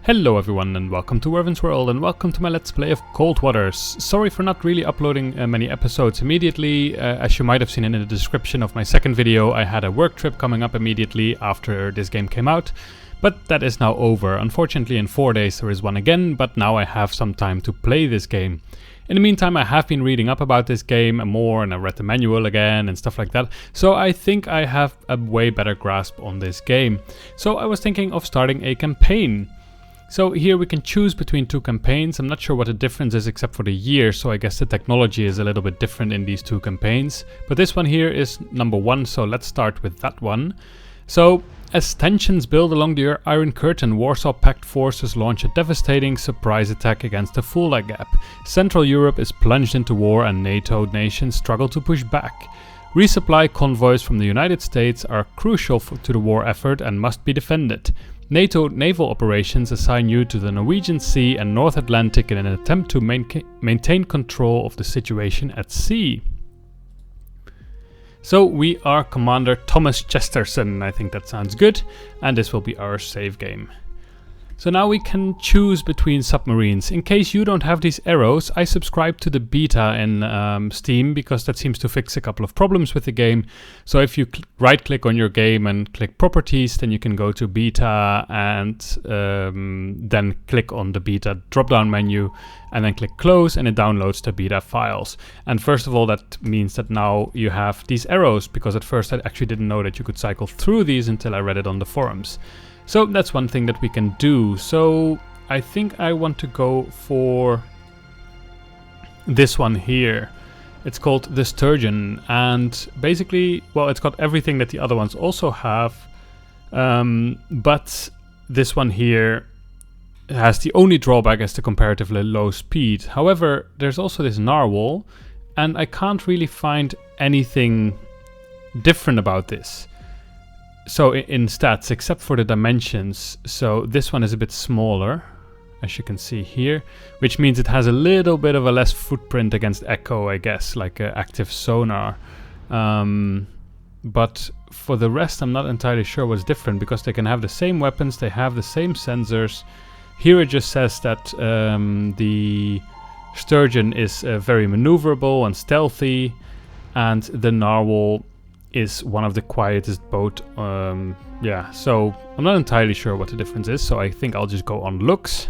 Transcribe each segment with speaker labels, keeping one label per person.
Speaker 1: Hello everyone and welcome to Werven's World and welcome to my Let's Play of Cold Waters. Sorry for not really uploading many episodes immediately. As you might have seen in the description of my second video, I had a work trip coming up immediately after this game came out. But that is now over. Unfortunately in 4 days there is one again, but now I have some time to play this game. In the meantime, I have been reading up about this game more and I read the manual again and stuff like that. So I think I have a way better grasp on this game. So I was thinking of starting a campaign. So here we can choose between two campaigns. I'm not sure what the difference is except for the year, so I guess the technology is a little bit different in these two campaigns. But this one here is number 1, so let's start with that one. So, as tensions build along the Iron Curtain, Warsaw Pact forces launch a devastating surprise attack against the Fulda Gap. Central Europe is plunged into war and NATO nations struggle to push back. Resupply convoys from the United States are crucial to the war effort and must be defended. NATO naval operations assign you to the Norwegian Sea and North Atlantic in an attempt to maintain control of the situation at sea. So we are Commander Thomas Chesterton, I think that sounds good, and this will be our save game. So now we can choose between submarines. In case you don't have these arrows, I subscribe to the beta in Steam because that seems to fix a couple of problems with the game. So if you right click on your game and click properties, then you can go to beta and then click on the beta drop down menu and then click close and it downloads the beta files. And first of all, that means that now you have these arrows, because at first I actually didn't know that you could cycle through these until I read it on the forums. So that's one thing that we can do. So I think I want to go for this one here. It's called the Sturgeon, and basically, well, it's got everything that the other ones also have, but this one here has the only drawback as the comparatively low speed. However, there's also this narwhal, and I can't really find anything different about this. So in stats, except for the dimensions, so this one is a bit smaller, as you can see here, which means it has a little bit of a less footprint against echo, I guess, like active sonar. But for the rest, I'm not entirely sure what's different, because they can have the same weapons, they have the same sensors. Here it just says that the Sturgeon is very maneuverable and stealthy, and the narwhal is one of the quietest boat. Yeah, so I'm not entirely sure what the difference is, so I think I'll just go on looks.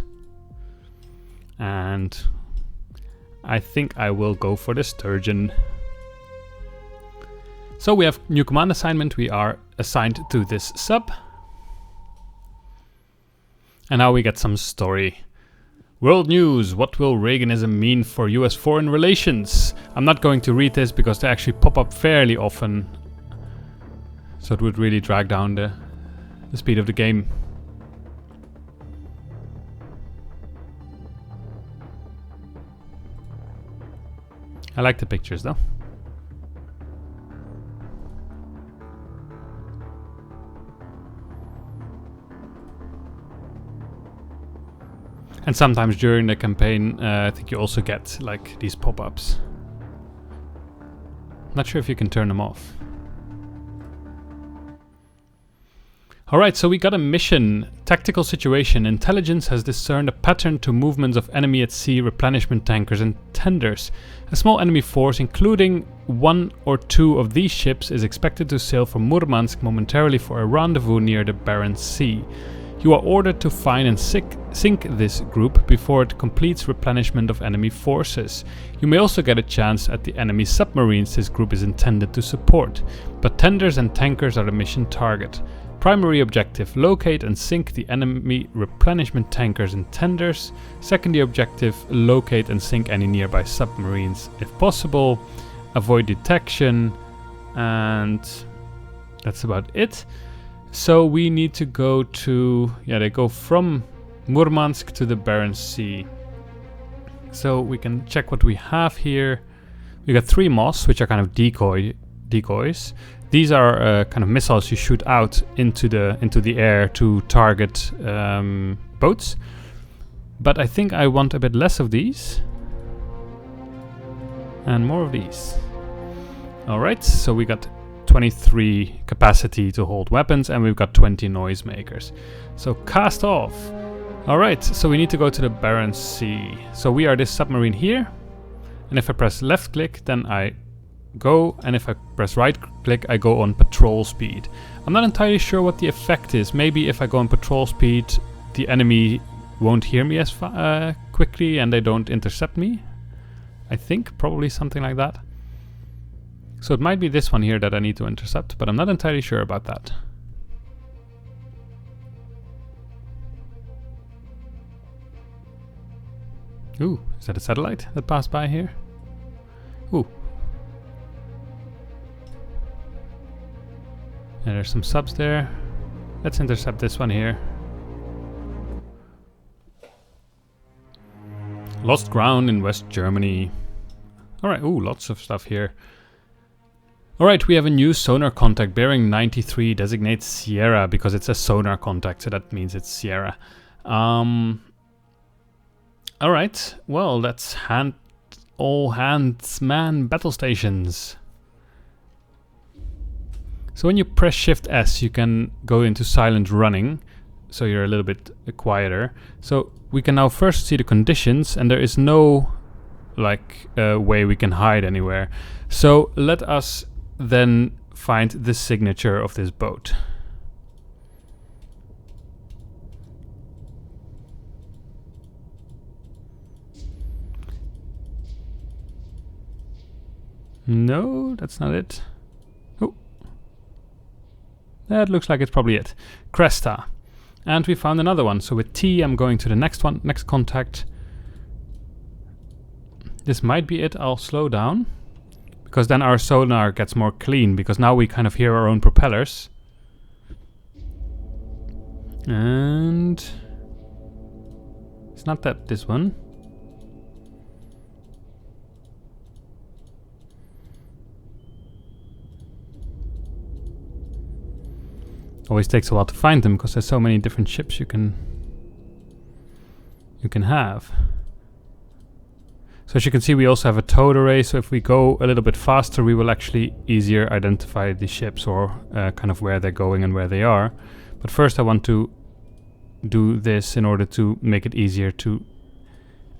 Speaker 1: And I think I will go for the Sturgeon. So we have new command assignment. We are assigned to this sub. And now we get some story. World news. What will Reaganism mean for US foreign relations? I'm not going to read this because they actually pop up fairly often. So it would really drag down the speed of the game. I like the pictures though. And sometimes during the campaign, I think you also get like these pop-ups. Not sure if you can turn them off. Alright, so we got a mission. Tactical situation. Intelligence has discerned a pattern to movements of enemy at sea, replenishment tankers and tenders. A small enemy force, including 1 or 2 of these ships, is expected to sail from Murmansk momentarily for a rendezvous near the Barents Sea. You are ordered to find and sink this group before it completes replenishment of enemy forces. You may also get a chance at the enemy submarines this group is intended to support, but tenders and tankers are the mission target. Primary objective, locate and sink the enemy replenishment tankers and tenders. Secondary objective, locate and sink any nearby submarines if possible. Avoid detection, and that's about it. So we need to go to, yeah, they go from Murmansk to the Barents Sea. So we can check what we have here. We got 3 Moss, which are kind of decoys. These are kind of missiles you shoot out into the air to target boats. But I think I want a bit less of these and more of these. Alright, so we got 23 capacity to hold weapons and we've got 20 noisemakers. So cast off. Alright, so we need to go to the Barents Sea. So we are this submarine here, and if I press left click then I go, and if I press right click I go on patrol speed. I'm not entirely sure what the effect is. Maybe if I go on patrol speed the enemy won't hear me as quickly and they don't intercept me. I think probably something like that. So it might be this one here that I need to intercept, but I'm not entirely sure about that. Ooh, is that a satellite that passed by here? Ooh. And there's some subs there. Let's intercept this one here. Lost ground in West Germany. Alright, ooh, lots of stuff here. Alright, we have a new sonar contact, bearing 93, designates Sierra, because it's a sonar contact, so that means it's Sierra. Alright, well, that's all hands man battle stations. So when you press Shift S, you can go into silent running, so you're a little bit quieter. So we can now first see the conditions, and there is no way we can hide anywhere. So let us then find the signature of this boat. No, that's not it. Oh, that looks like it's probably it. Cresta. And we found another one. So with T, I'm going to the next one, next contact. This might be it. I'll slow down, because then our sonar gets more clean, because now we kind of hear our own propellers. And it's not this one. Always takes a while to find them, because there's so many different ships you can have. So as you can see, we also have a towed array, so if we go a little bit faster we will actually easier identify the ships, or kind of where they're going and where they are. But first I want to do this in order to make it easier to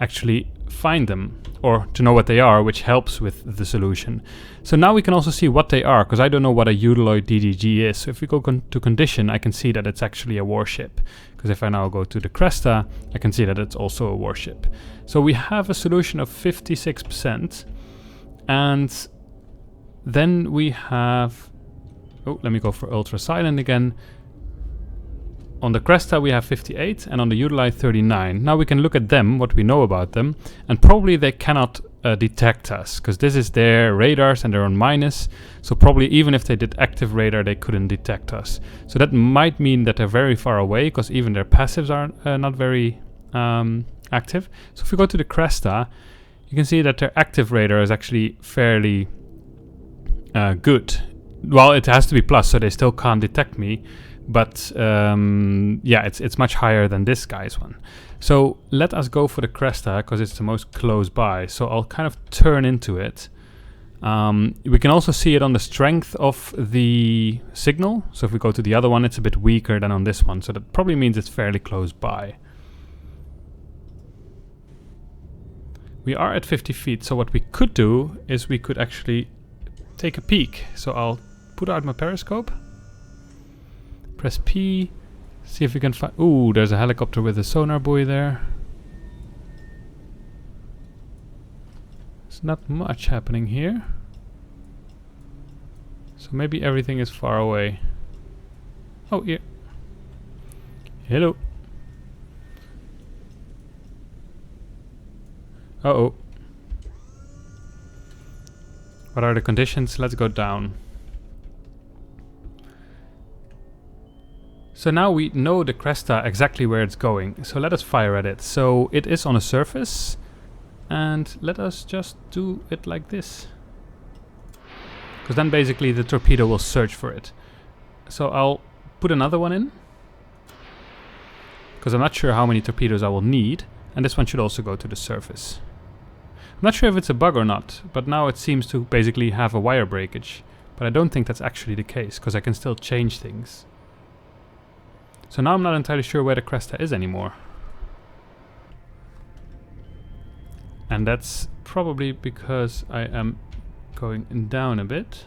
Speaker 1: actually find them, or to know what they are, which helps with the solution. So now we can also see what they are, because I don't know what a Eudaloid DDG is. So if we go to condition, I can see that it's actually a warship, because if I now go to the Cresta, I can see that it's also a warship. So we have a solution of 56%, and then we have, oh, let me go for ultra silent again. On the Cresta we have 58, and on the Eudaloid 39. Now we can look at them, what we know about them, and probably they cannot detect us, because this is their radars and they're on minus, so probably even if they did active radar they couldn't detect us. So that might mean that they're very far away, because even their passives are not very active. So if we go to the Cresta, you can see that their active radar is actually fairly good. Well, it has to be plus, so they still can't detect me. But yeah, it's much higher than this guy's one. So let us go for the Cresta, because it's the most close by. So I'll kind of turn into it. We can also see it on the strength of the signal. So if we go to the other one, it's a bit weaker than on this one. So that probably means it's fairly close by. We are at 50 feet. So what we could do is we could actually take a peek. So I'll put out my periscope. Press P, see if we can find... Ooh, there's a helicopter with a sonar buoy there. There's not much happening here. So maybe everything is far away. Oh, yeah. Hello. Uh-oh. What are the conditions? Let's go down. So now we know the Cresta exactly where it's going. So let us fire at it. So it is on a surface. And let us just do it like this. Because then basically the torpedo will search for it. So I'll put another one in. Because I'm not sure how many torpedoes I will need. And this one should also go to the surface. I'm not sure if it's a bug or not. But now it seems to basically have a wire breakage. But I don't think that's actually the case. Because I can still change things. So now I'm not entirely sure where the Cresta is anymore. And that's probably because I am going down a bit.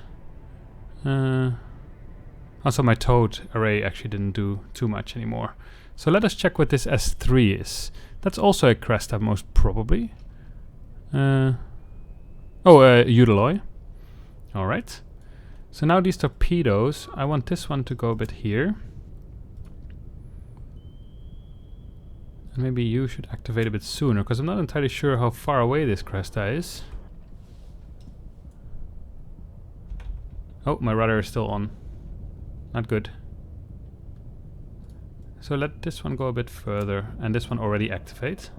Speaker 1: Also my towed array actually didn't do too much anymore. So let us check what this S3 is. That's also a Cresta most probably. Eudaloi. Alright. So now these torpedoes, I want this one to go a bit here. And maybe you should activate a bit sooner, because I'm not entirely sure how far away this Cresta is. Oh, my rudder is still on. Not good. So let this one go a bit further, and this one already activate.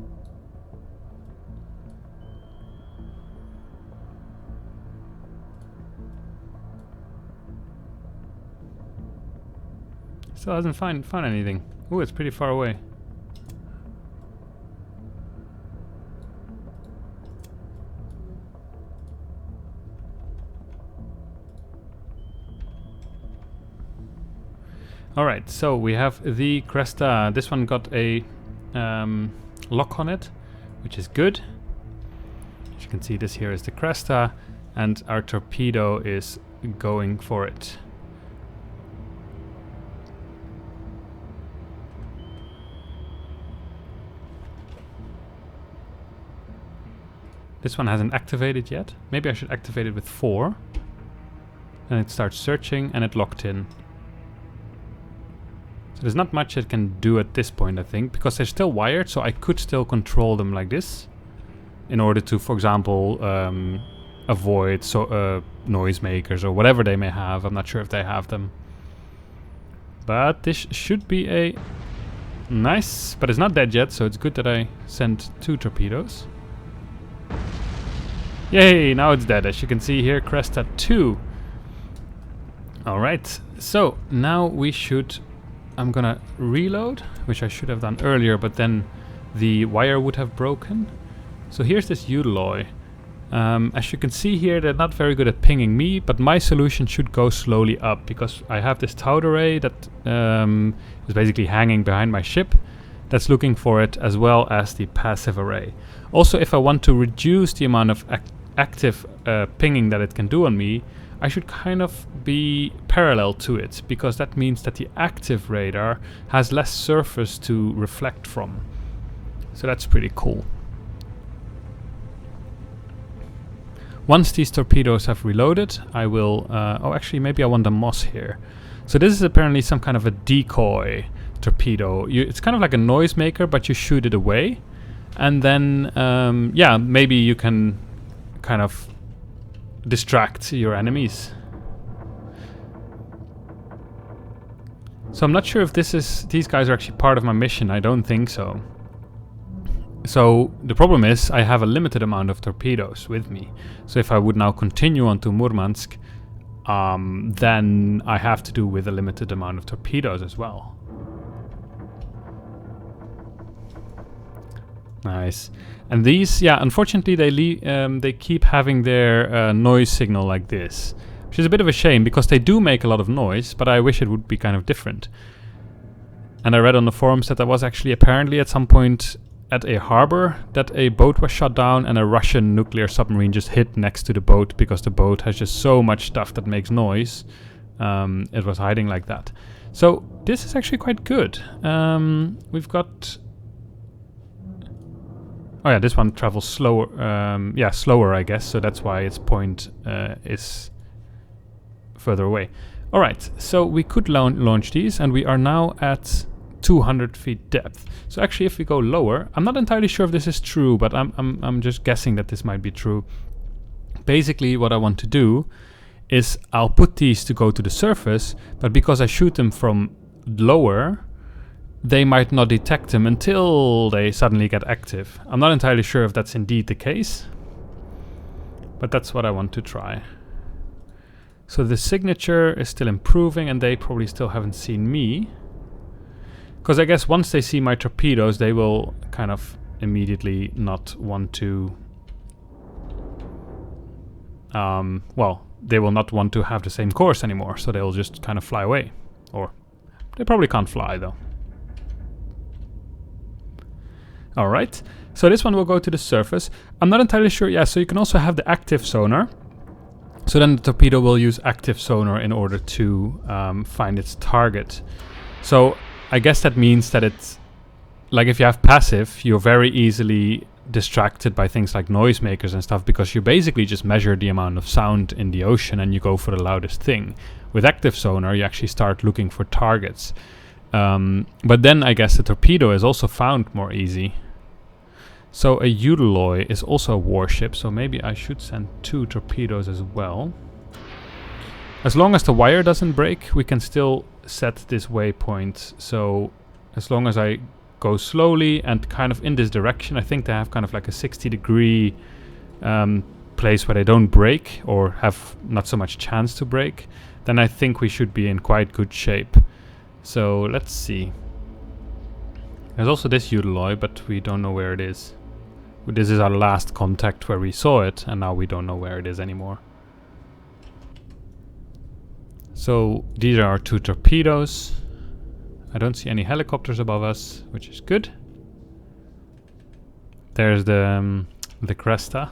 Speaker 1: Still hasn't found anything. Ooh, it's pretty far away. Alright, so we have the Cresta. This one got a lock on it, which is good. As you can see, this here is the Cresta, and our torpedo is going for it. This one hasn't activated yet. Maybe I should activate it with 4. And it starts searching, and it locked in. So there's not much it can do at this point, I think, because they're still wired, so I could still control them like this in order to, for example, avoid noisemakers or whatever they may have. I'm not sure if they have them. But this should be a nice, but it's not dead yet, so it's good that I sent 2 torpedoes. Yay, now it's dead. As you can see here, Cresta 2. Alright, so now we should... I'm gonna reload, which I should have done earlier, but then the wire would have broken. So here's this Eudaloi. As you can see here, they're not very good at pinging me, but my solution should go slowly up, because I have this towed array that is basically hanging behind my ship that's looking for it, as well as the passive array. Also, if I want to reduce the amount of active pinging that it can do on me, I should kind of be parallel to it, because that means that the active radar has less surface to reflect from. So that's pretty cool. Once these torpedoes have reloaded, I will... oh, actually, maybe I want a Moss here. So this is apparently some kind of a decoy torpedo. It's kind of like a noisemaker, but you shoot it away. And then, yeah, maybe you can kind of distract your enemies. So I'm not sure if these guys are actually part of my mission. I don't think so. So the problem is I have a limited amount of torpedoes with me. So if I would now continue on to Murmansk, then I have to do with a limited amount of torpedoes as well. Nice. And these, yeah, unfortunately they keep having their noise signal like this, which is a bit of a shame, because they do make a lot of noise, but I wish it would be kind of different. And I read on the forums that there was actually apparently at some point at a harbor that a boat was shot down and a Russian nuclear submarine just hit next to the boat, because the boat has just so much stuff that makes noise. It was hiding like that. So this is actually quite good. We've got... Oh yeah, this one travels slower. Yeah, slower, I guess. So that's why its point is further away. All right, so we could launch these, and we are now at 200 feet depth. So actually, if we go lower, I'm not entirely sure if this is true, but I'm just guessing that this might be true. Basically, what I want to do is I'll put these to go to the surface, but because I shoot them from lower, they might not detect them until they suddenly get active. I'm not entirely sure if that's indeed the case, but that's what I want to try. So the signature is still improving, and they probably still haven't seen me. Because I guess once they see my torpedoes, they will kind of immediately not want to... well, they will not want to have the same course anymore, so they'll just kind of fly away. Or they probably can't fly, though. Alright, so this one will go to the surface. I'm not entirely sure, yeah, so you can also have the active sonar. So then the torpedo will use active sonar in order to find its target. So I guess that means that it's, like if you have passive, you're very easily distracted by things like noisemakers and stuff, because you basically just measure the amount of sound in the ocean and you go for the loudest thing. With active sonar, you actually start looking for targets. But then I guess the torpedo is also found more easy. So a Eudaloi is also a warship, so maybe I should send 2 torpedoes as well. As long as the wire doesn't break, we can still set this waypoint. So as long as I go slowly and kind of in this direction, I think they have kind of like a 60-degree place where they don't break or have not so much chance to break, then I think we should be in quite good shape. So let's see. There's also this Eudaloi, but we don't know where it is. This is our last contact where we saw it, and now we don't know where it is anymore. So these are our 2 torpedoes. I don't see any helicopters above us, which is good. There's the Cresta.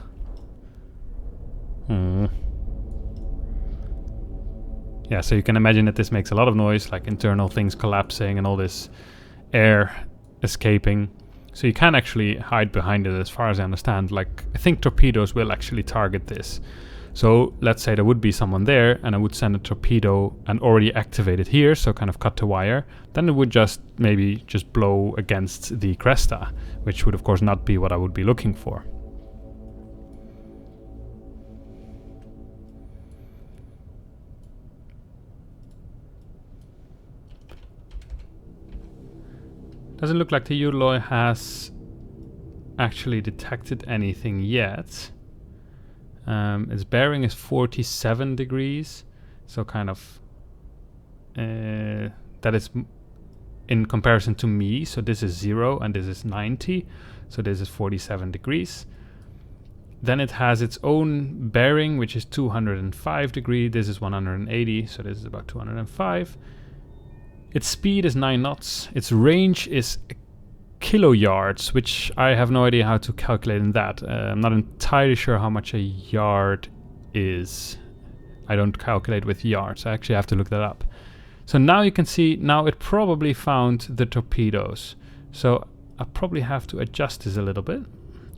Speaker 1: Yeah, so you can imagine that this makes a lot of noise, like internal things collapsing and all this air escaping. So you can actually hide behind it, as far as I understand. Like, I think torpedoes will actually target this. So let's say there would be someone there and I would send a torpedo and already activate it here, so kind of cut the wire. Then it would just maybe just blow against the Cresta, which would of course not be what I would be looking for. Doesn't look like the Eudaloi has actually detected anything yet. Its bearing is 47 degrees, so kind of that is in comparison to me. So this is 0 and this is 90, so this is 47 degrees. Then it has its own bearing, which is 205 degrees. This is 180, so this is about 205. Its speed is 9 knots. Its range is kilojards, which I have no idea how to calculate in that. I'm not entirely sure how much a yard is. I don't calculate with yards. I actually have to look that up. So now you can see, now it probably found the torpedoes. So I probably have to adjust this a little bit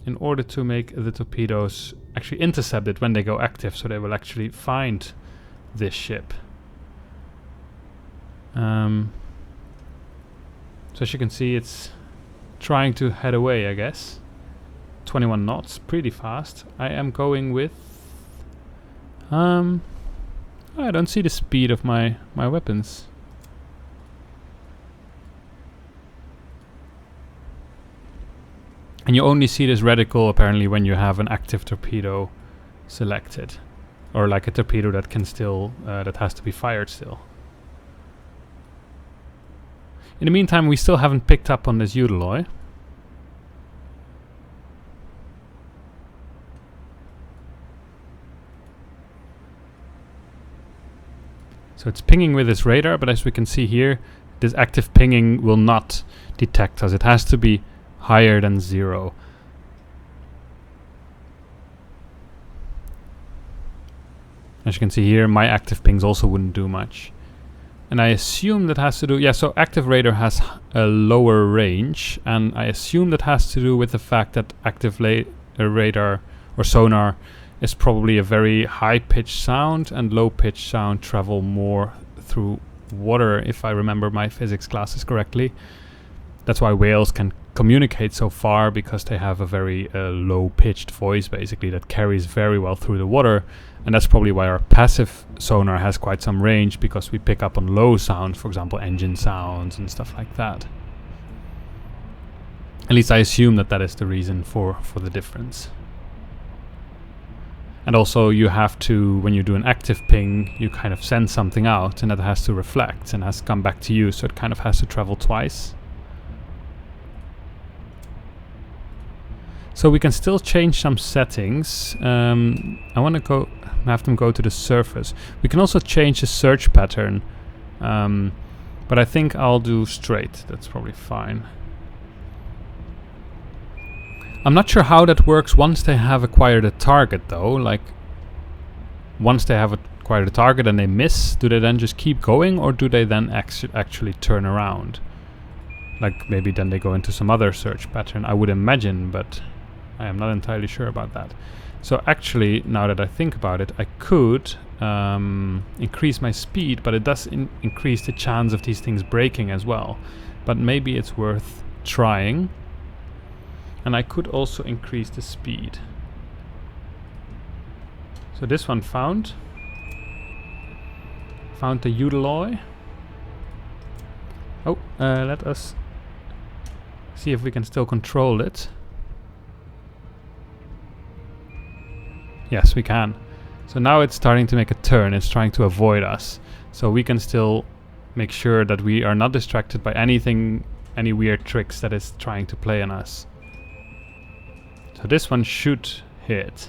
Speaker 1: in order to make the torpedoes actually intercept it when they go active, so they will actually find this ship. So as you can see, it's trying to head away, I guess. 21 knots, pretty fast. I am going with... I don't see the speed of my weapons. And you only see this reticle apparently when you have an active torpedo selected. Or like a torpedo that can still, that has to be fired still. In the meantime, we still haven't picked up on this Eudaloi. So it's pinging with its radar, but as we can see here, this active pinging will not detect us. It has to be higher than 0. As you can see here, my active pings also wouldn't do much. And I assume that has to do... Yeah, so active radar has a lower range, and I assume that has to do with the fact that active radar or sonar is probably a very high-pitched sound, and low-pitched sound travel more through water, if I remember my physics classes correctly. That's why whales can communicate so far, because they have a very low-pitched voice, basically, that carries very well through the water. And that's probably why our passive sonar has quite some range, because we pick up on low sounds, for example, engine sounds and stuff like that. At least I assume that that is the reason for the difference. And also you have to, when you do an active ping, you kind of send something out, and that has to reflect and has to come back to you, so it kind of has to travel twice. So we can still change some settings. I want to have them go to the surface. We can also change the search pattern, but I think I'll do straight. That's probably fine. I'm not sure how that works once they have acquired a target though. Like, once they have acquired a target and they miss, do they then just keep going, or do they then actually turn around? Like, maybe then they go into some other search pattern, I would imagine, but I am not entirely sure about that. So actually, now that I think about it, I could increase my speed, but it does increase the chance of these things breaking as well. But maybe it's worth trying. And I could also increase the speed. So this one found the Eudaloi. Oh, let us see if we can still control it. Yes, we can. So now it's starting to make a turn. It's trying to avoid us. So we can still make sure that we are not distracted by anything, any weird tricks that is trying to play on us. So this one should hit.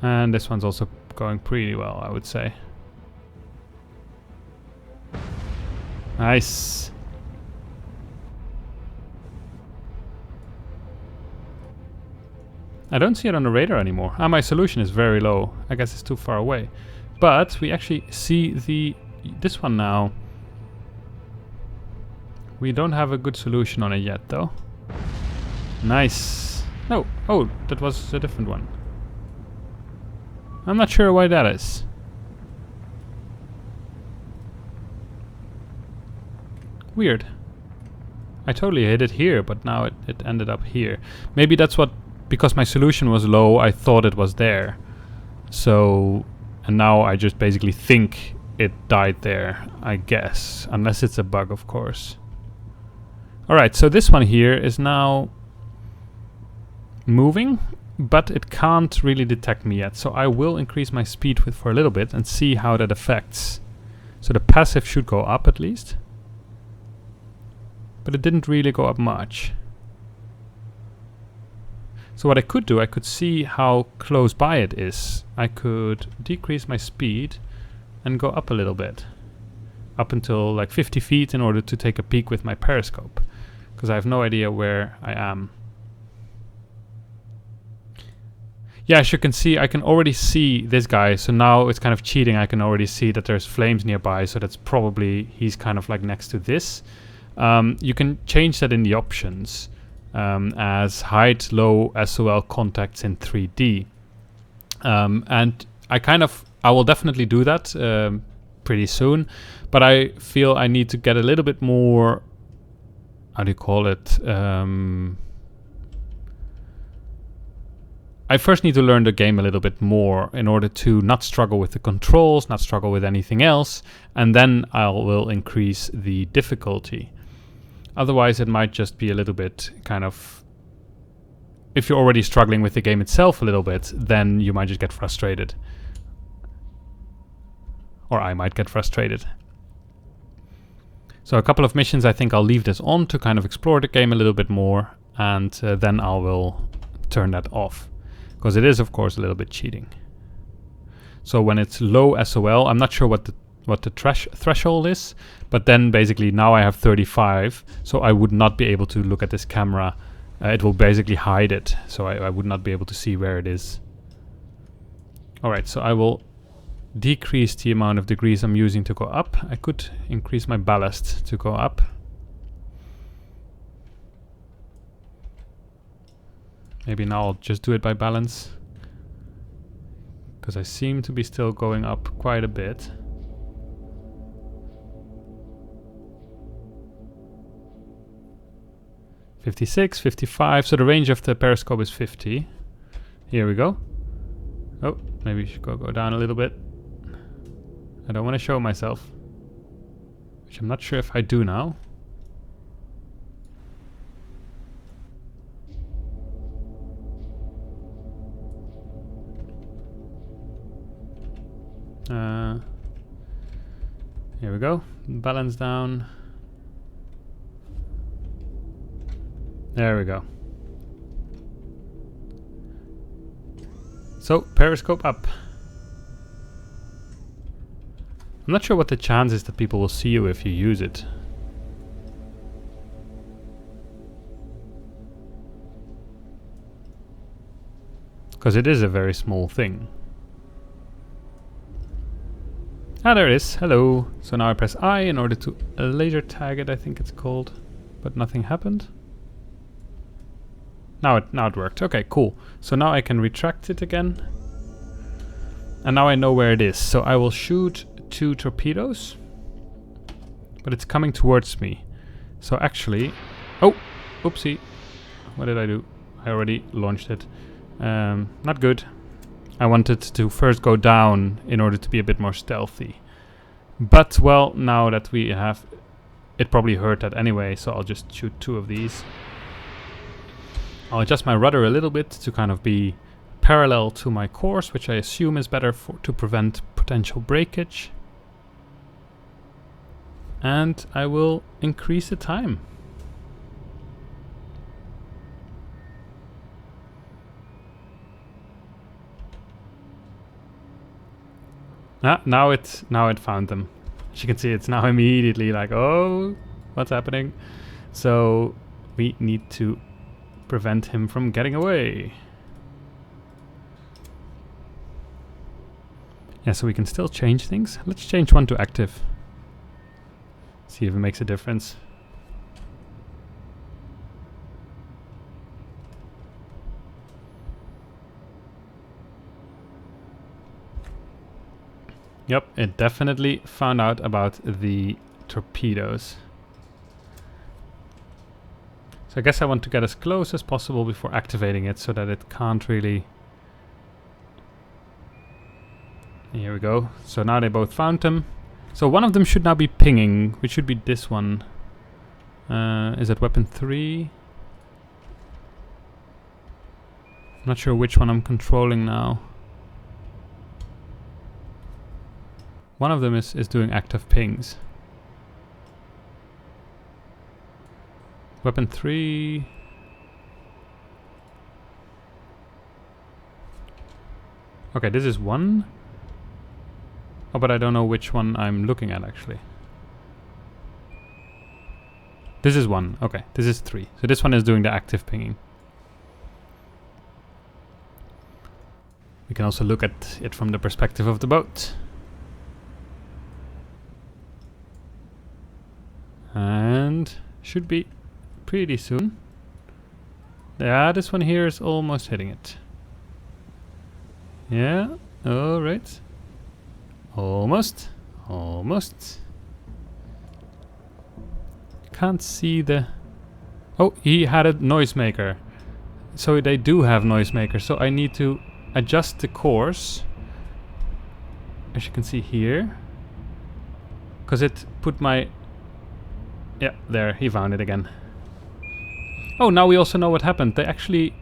Speaker 1: And this one's also going pretty well, I would say. Nice. I don't see it on the radar anymore. Ah, my solution is very low. I guess it's too far away. But we actually see this one now. We don't have a good solution on it yet, though. Nice. No. Oh, that was a different one. I'm not sure why that is. Weird. I totally hit it here, but now it ended up here. Maybe that's what... Because my solution was low, I thought it was there. So... And now I just basically think it died there, I guess. Unless it's a bug, of course. Alright, so this one here is now... moving, but it can't really detect me yet. So I will increase my speed for a little bit and see how that affects. So the passive should go up at least. But it didn't really go up much. So what I could do, I could see how close by it is. I could decrease my speed and go up a little bit. Up until like 50 feet in order to take a peek with my periscope. Because I have no idea where I am. Yeah, as you can see, I can already see this guy. So now it's kind of cheating. I can already see that there's flames nearby. So that's probably, he's kind of like next to this. You can change that in the options. As hide low SOL contacts in 3D. And I will definitely do that pretty soon, but I feel I need to get a little bit more, how do you call it? I first need to learn the game a little bit more in order to not struggle with the controls, not struggle with anything else, and then I will increase the difficulty. Otherwise, it might just be a little bit kind of... If you're already struggling with the game itself a little bit, then you might just get frustrated. Or I might get frustrated. So a couple of missions, I think I'll leave this on to kind of explore the game a little bit more. And then I will turn that off. Because it is, of course, a little bit cheating. So when it's low SOL, I'm not sure what the threshold is, but then basically now I have 35, so I would not be able to look at this camera. It will basically hide it, so I would not be able to see where it is. Alright, so I will decrease the amount of degrees I'm using to go up. I could increase my ballast to go up. Maybe now I'll just do it by balance, because I seem to be still going up quite a bit. $56, $55, so the range of the periscope is 50. Here we go. Oh, maybe we should go down a little bit. I don't want to show myself, which I'm not sure if I do now. Here we go. Balance down. There we go. So, periscope up. I'm not sure what the chance is that people will see you if you use it. Because it is a very small thing. Ah, there it is. Hello. So now I press I in order to laser tag it, I think it's called. But nothing happened. Now it worked. Okay, cool. So now I can retract it again. And now I know where it is. So I will shoot 2 torpedoes. But it's coming towards me. So actually... Oh! Oopsie. What did I do? I already launched it. Not good. I wanted to first go down in order to be a bit more stealthy. But, well, now that we have... It probably hurt that anyway, so I'll just shoot 2 of these. I'll adjust my rudder a little bit to kind of be parallel to my course, which I assume is better to prevent potential breakage. And I will increase the time. Now it found them. As you can see, it's now immediately like, oh, what's happening? So we need to prevent him from getting away. Yeah, so we can still change things. Let's change one to active. See if it makes a difference. Yep, it definitely found out about the torpedoes. So I guess I want to get as close as possible before activating it so that it can't really... Here we go. So now they both found them. So one of them should now be pinging, which should be this one. Is that weapon 3? I'm not sure which one I'm controlling now. One of them is doing active pings. Weapon 3... Okay, this is 1. Oh, but I don't know which one I'm looking at actually. This is 1. Okay, this is 3. So this one is doing the active pinging. We can also look at it from the perspective of the boat. And should be pretty soon. Yeah, this one here is almost hitting it. Yeah, alright. Almost. Almost. Can't see the... Oh, he had a noisemaker. So they do have noisemakers. So I need to adjust the course. As you can see here. Because it put my... Yeah, there, he found it again. Oh, now we also know what happened. They actually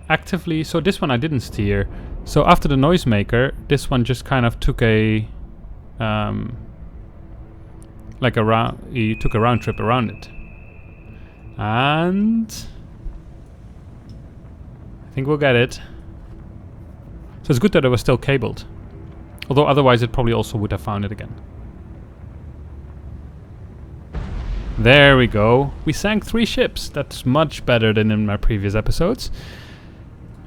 Speaker 1: actively... So this one I didn't steer. So after the noisemaker, this one just kind of took a... like a round... He took a round trip around it. And... I think we'll get it. So it's good that it was still cabled. Although otherwise it probably also would have found it again. There we go. We sank 3 ships. That's much better than in my previous episodes.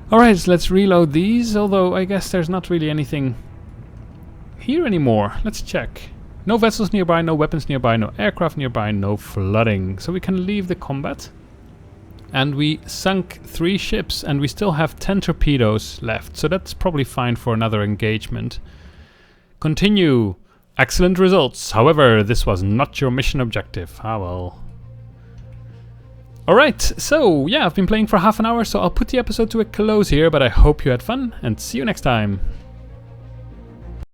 Speaker 1: Alright, so let's reload these. Although I guess there's not really anything here anymore. Let's check. No vessels nearby, no weapons nearby, no aircraft nearby, no flooding. So we can leave the combat. And we sunk 3 ships and we still have 10 torpedoes left. So that's probably fine for another engagement. Continue. Excellent results. However, this was not your mission objective. Ah well. Alright, so yeah, I've been playing for half an hour, so I'll put the episode to a close here, but I hope you had fun and see you next time.